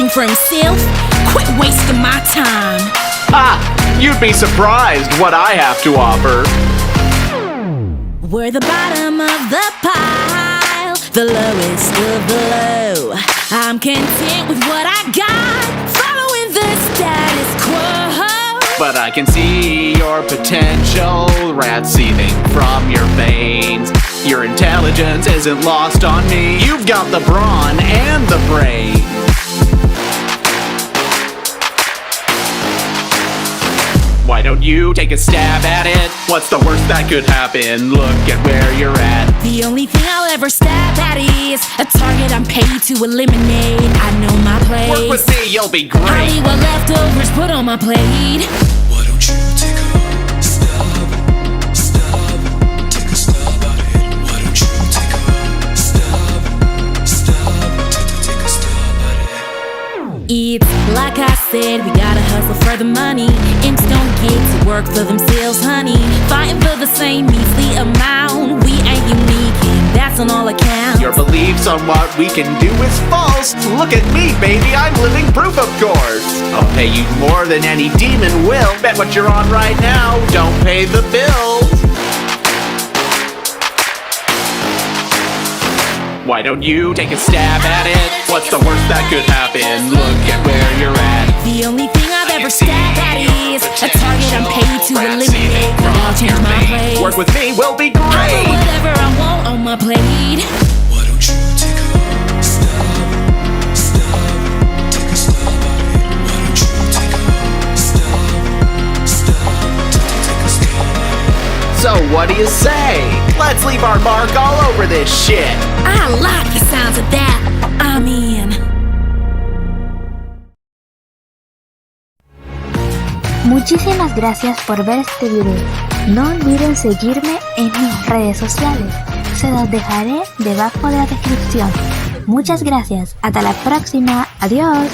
one for himself? Quit wasting my time. Ah, you'd be surprised what I have to offer. We're the bottom of the pile, the lowest of the low. I'm content with what I got, following the status quo. But I can see your potential, rats seething from your veins. Your intelligence isn't lost on me. You've got the brawn and the brain. Why don't you take a stab at it? What's the worst that could happen? Look at where you're at. The only thing I'll ever stab at is a target I'm paid to eliminate. I know my place. Work with me, you'll be I'll great. eat what leftovers put on my plate. Why don't you take a stab at it? Take a stab at it. Why don't you take a stab at it? It's like I said, we gotta hustle for the money. Imps don't get to work for themselves, honey. Fighting for the same measly amount. We ain't unique, and that's on all accounts. Your beliefs on what we can do is false. Look at me, baby, I'm living proof, of course. I'll pay you more than any demon will. Bet what you're on right now, don't pay the bills. Why don't you take a stab at it? What's the worst that could happen? Look at where you're at. The only thing I've ever stabbed at is a target I'm paid to eliminate. I'll change my place. Work with me, we'll be I'll put great. whatever I want on my plate. Why don't you take a stab? Take a stab at it. Why don't you take a stab? So what do you say? Let's leave our mark all over this shit. I like the sounds of that. I'm in. Muchísimas gracias por ver este video. No olviden seguirme en mis redes sociales. Se los dejaré debajo de la descripción. Muchas gracias. Hasta la próxima. Adiós.